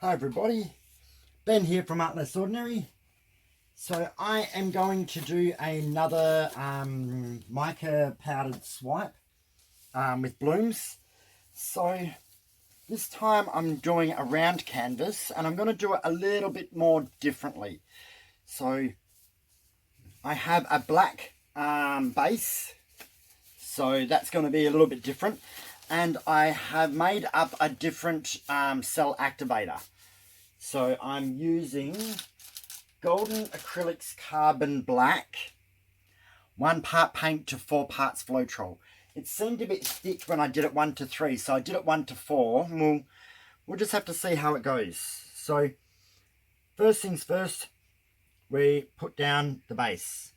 Hi everybody, Ben here from Art Less Ordinary. So I am going to do another mica powdered swipe with blooms. So this time I'm doing a round canvas and I'm going to do it a little bit more differently. So I have a black base, so that's going to be a little bit different. And I have made up a different cell activator. So I'm using Golden Acrylics Carbon Black, 1 part paint to 4 parts floetrol. It seemed a bit thick when I did it 1 to 3, so I did it 1 to 4. We'll just have to see how it goes. So first things first, we put down the base.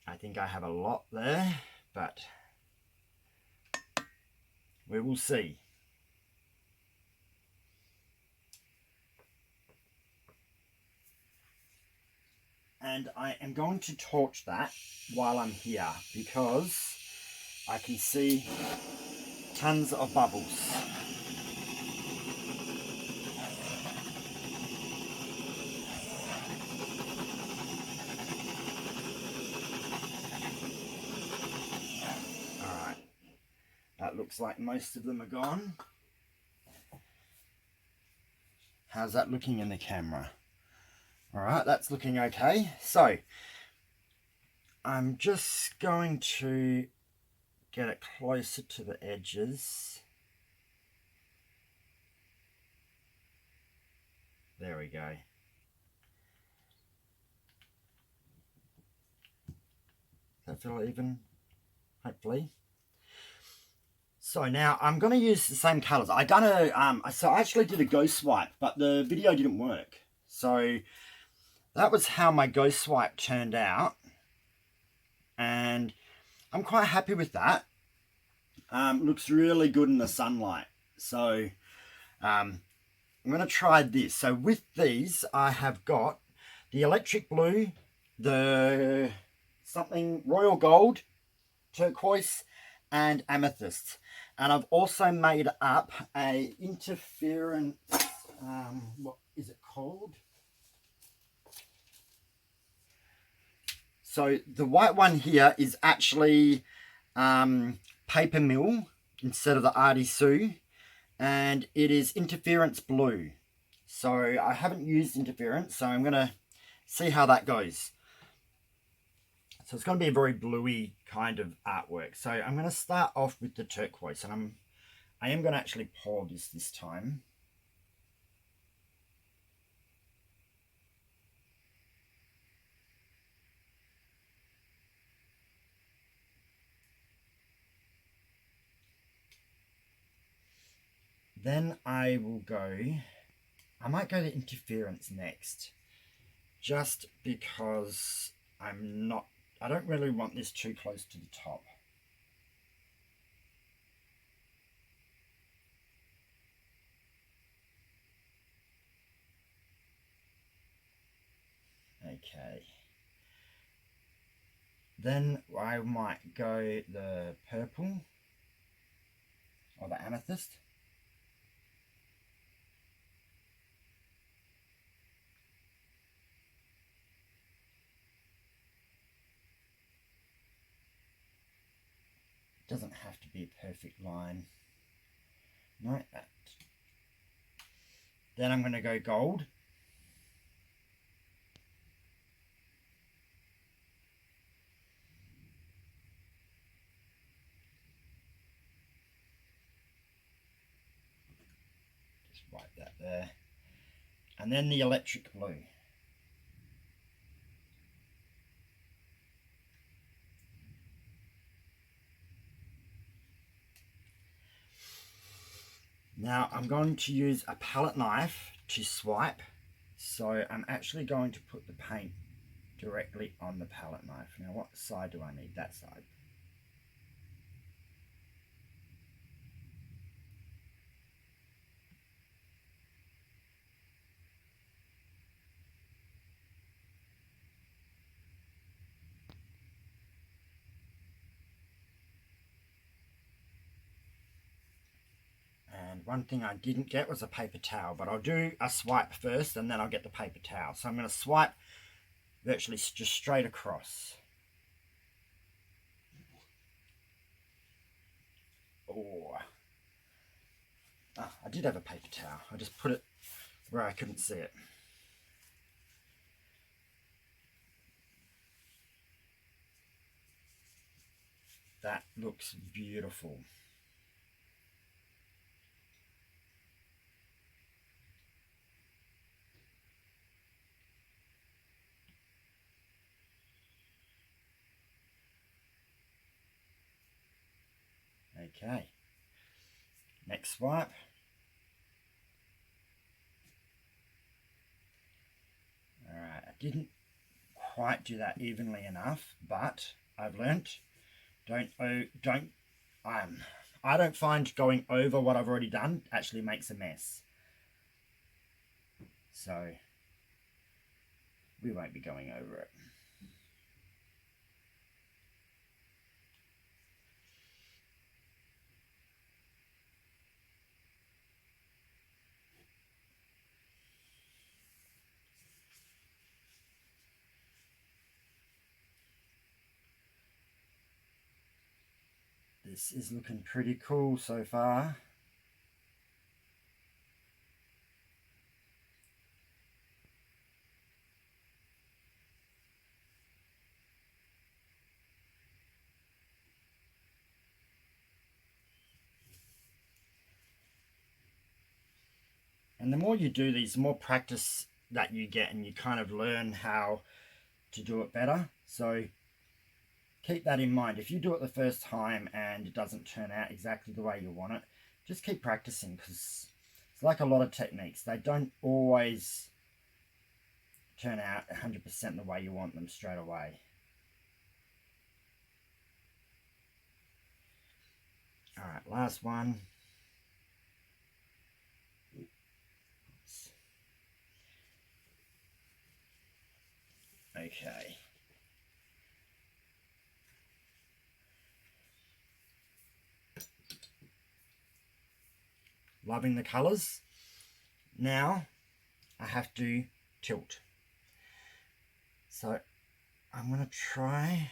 I think I have a lot there, but we will see. And I am going to torch that while I'm here because I can see tons of bubbles. Alright, that looks like most of them are gone. How's that looking in the camera? Alright, that's looking okay. So, I'm just going to get it closer to the edges. There we go. Does that feel even? Hopefully. So now I'm going to use the same colours. I actually did a ghost swipe, but the video didn't work. So that was how my ghost swipe turned out, and I'm quite happy with that. Looks really good in the sunlight. So I'm going to try this. So with these, I have got the electric blue, the something royal gold, turquoise, and amethyst. And I've also made up a interference, what is it called? So the white one here is actually paper mill instead of the artisue, and it is interference blue. So I haven't used interference, so I'm going to see how that goes. So it's going to be a very bluey kind of artwork. So I'm going to start off with the turquoise, and I am going to actually pour this time. Then I might go to interference next, just because I don't really want this too close to the top. Okay. Then I might go the purple or the amethyst. It doesn't have to be a perfect line. No, that. Then I'm going to go gold. Just wipe that there. And then the electric blue. Now I'm going to use a palette knife to swipe. So I'm actually going to put the paint directly on the palette knife. Now what side do I need? That side. one thing I didn't get was a paper towel, but I'll do a swipe first and then I'll get the paper towel. So I'm going to swipe virtually just straight across. Oh, I did have a paper towel. I just put it where I couldn't see it. That looks beautiful. Okay, next swipe. Alright, I didn't quite do that evenly enough, but I've learnt I don't find going over what I've already done actually makes a mess. So we won't be going over it. This is looking pretty cool so far. And the more you do these, the more practice that you get, and you kind of learn how to do it better. So keep that in mind. If you do it the first time and it doesn't turn out exactly the way you want it, just keep practicing, because it's like a lot of techniques. They don't always turn out 100% the way you want them straight away. Alright, last one. Okay. Loving the colours. Now I have to tilt. So I'm going to try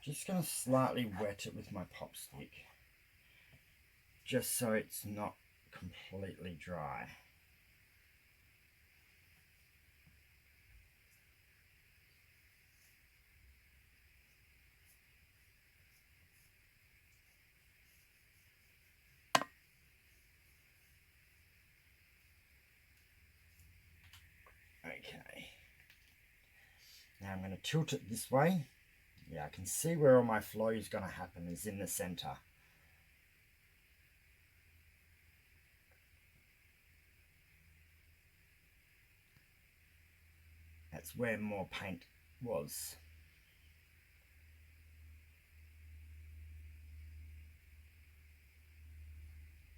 just going to slightly wet it with my pop stick, just so it's not completely dry. Okay, now I'm going to tilt it this way. Yeah, I can see where all my flow is going to happen, is in the center. That's where more paint was.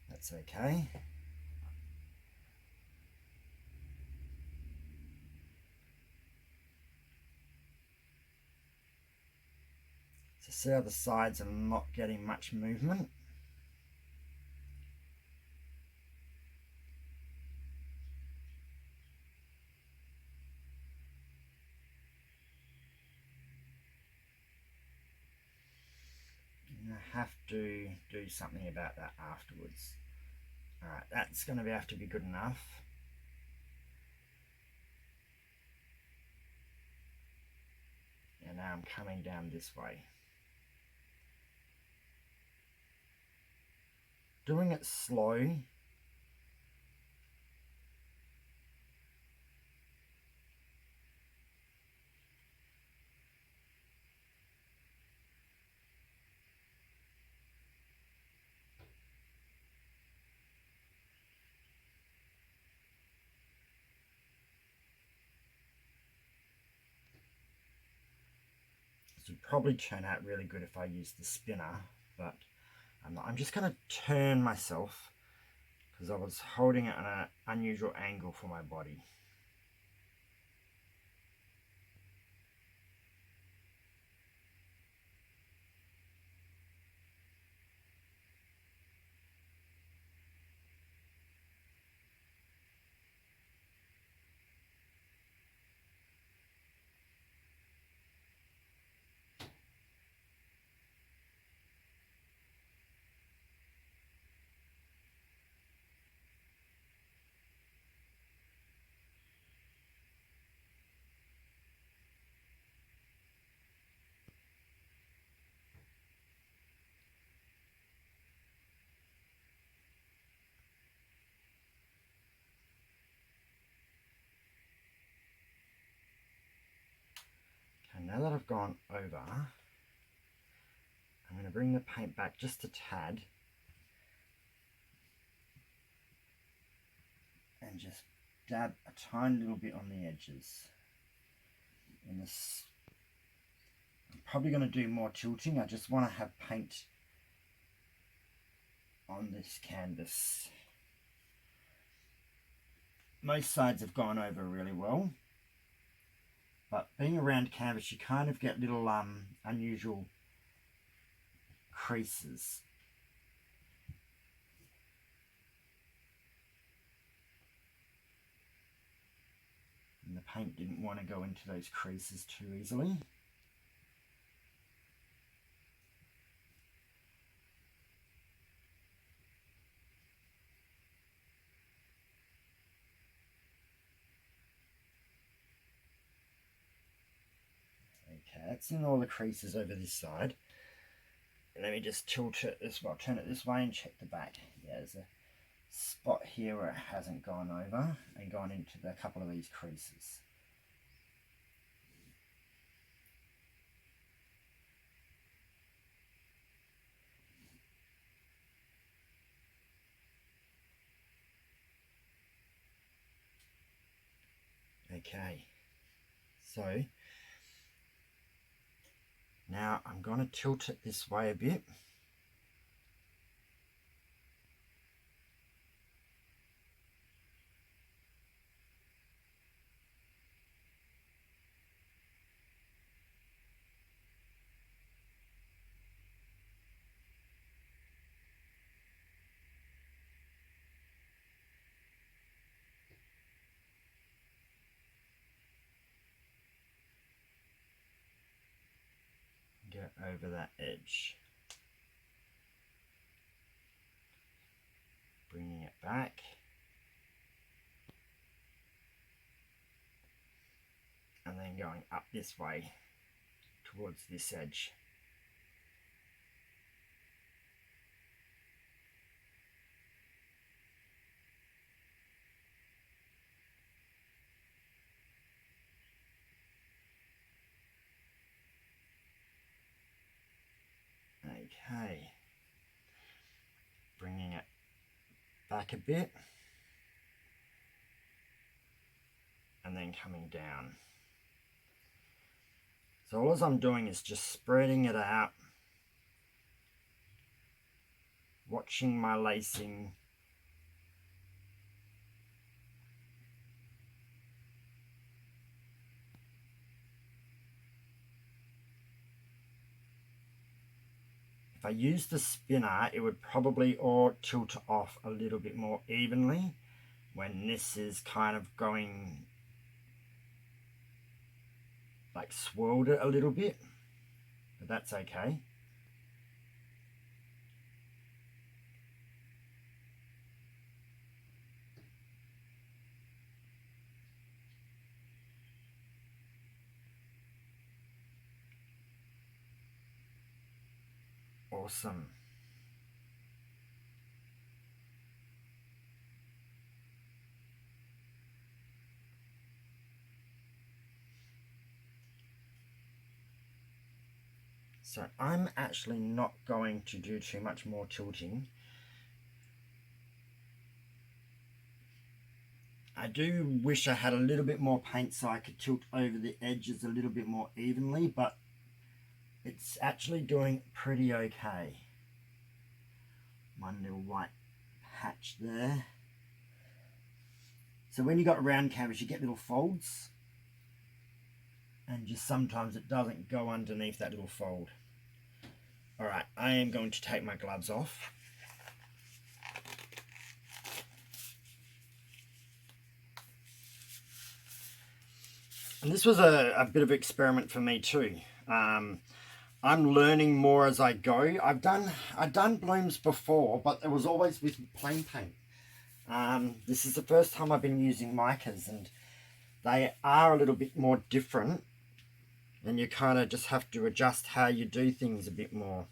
That's okay. So see how the sides are not getting much movement? I have to do something about that afterwards. Alright, that's going to have to be good enough. And now I'm coming down this way. Doing it slow. This would probably turn out really good if I used the spinner, but I'm not. I'm just going to turn myself because I was holding it at an unusual angle for my body. Okay, now that I've gone over, I'm going to bring the paint back just a tad and just dab a tiny little bit on the edges. In this, I'm probably going to do more tilting. I just want to have paint on this canvas. Most sides have gone over really well, but being a round canvas, you kind of get little unusual creases. And the paint didn't want to go into those creases too easily. Okay, that's in all the creases over this side. Let me just tilt it this way, turn it this way and check the back. Yeah, there's a spot here where it hasn't gone over and gone into a couple of these creases. Okay, so now I'm going to tilt it this way a bit. Get over that edge. Bringing it back. And then going up this way towards this edge. Okay, bringing it back a bit and then coming down. So all I'm doing is just spreading it out, watching my lacing, if I used the spinner, it would probably all tilt off a little bit more evenly when this is kind of going like swirled it a little bit, but that's okay. Awesome. So I'm actually not going to do too much more tilting. I do wish I had a little bit more paint so I could tilt over the edges a little bit more evenly, but it's actually doing pretty okay. One little white patch there. So when you got a round canvas, you get little folds, and just sometimes it doesn't go underneath that little fold. All right, I am going to take my gloves off. And this was a bit of an experiment for me too. I'm learning more as I go. I've done blooms before, but it was always with plain paint. This is the first time I've been using micas, and they are a little bit more different, and you kind of just have to adjust how you do things a bit more.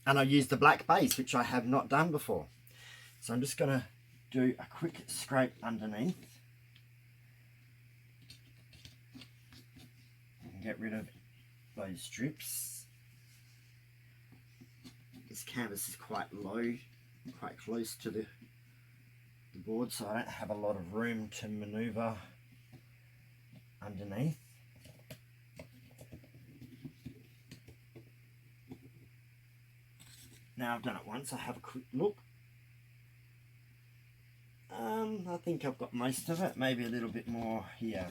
And I used the black base, which I have not done before. So I'm just going to do a quick scrape underneath. Get rid of those strips. This canvas is quite low, quite close to the board, so I don't have a lot of room to maneuver underneath. Now I've done it once, I have a quick look. I think I've got most of it, maybe a little bit more here.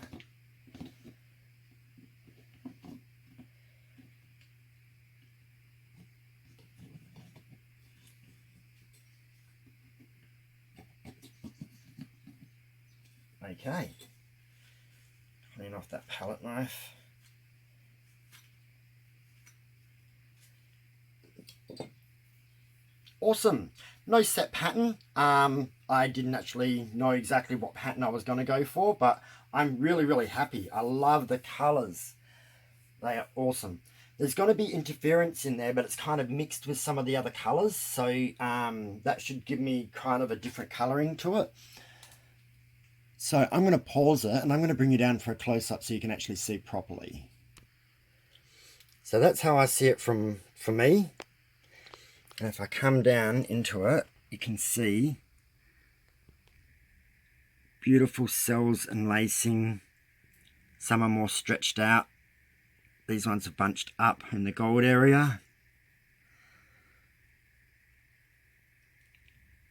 Okay, clean off that palette knife. Awesome. No set pattern. I didn't actually know exactly what pattern I was going to go for, but I'm really happy. I love the colors. They are awesome. There's going to be interference in there, but it's kind of mixed with some of the other colors, so that should give me kind of a different coloring to it. So I'm going to pause it and I'm going to bring you down for a close-up so you can actually see properly. So that's how I see it for me. And if I come down into it, you can see beautiful cells and lacing. Some are more stretched out. These ones are bunched up in the gold area.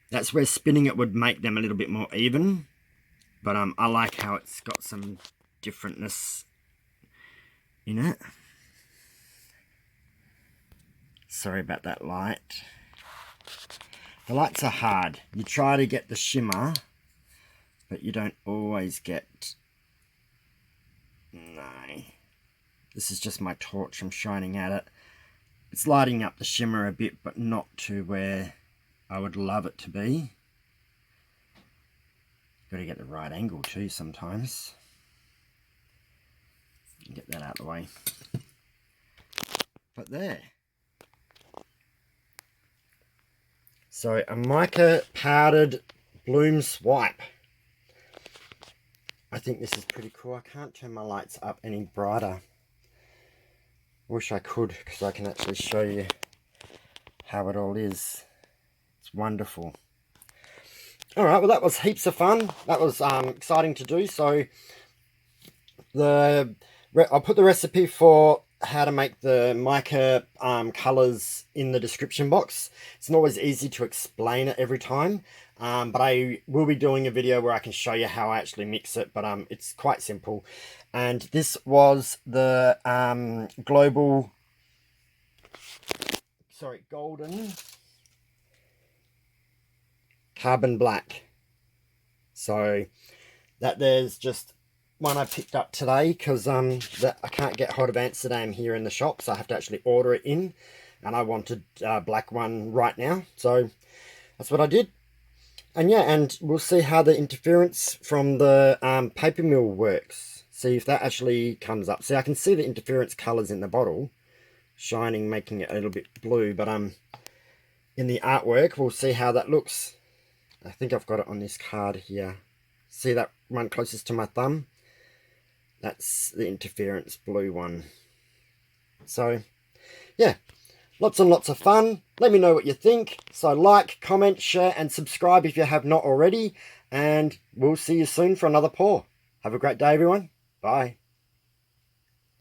That's where spinning it would make them a little bit more even. But I like how it's got some differentness in it. Sorry about that light. The lights are hard. You try to get the shimmer, but you don't always get... No. This is just my torch. I'm shining at it. It's lighting up the shimmer a bit, but not to where I would love it to be. Got to get the right angle too sometimes. Get that out of the way. But there. So a mica powdered bloom swipe. I think this is pretty cool. I can't turn my lights up any brighter. Wish I could, because I can actually show you how it all is. It's wonderful. Alright, well that was heaps of fun. That was exciting to do. So I'll put the recipe for how to make the mica colours in the description box. It's not always easy to explain it every time, but I will be doing a video where I can show you how I actually mix it, but it's quite simple. And this was the golden carbon black. So that there's just one I picked up today because I can't get hold of Amsterdam here in the shop, so I have to actually order it in, and I wanted a black one right now, so that's what I did. And yeah, and we'll see how the interference from the paper mill works, see if that actually comes up. See, I can see the interference colors in the bottle shining, making it a little bit blue, but in the artwork we'll see how that looks. I think I've got it on this card here. See that one closest to my thumb? That's the interference blue one. So, yeah, lots and lots of fun. Let me know what you think. So like, comment, share, and subscribe if you have not already. And we'll see you soon for another pour. Have a great day, everyone. Bye.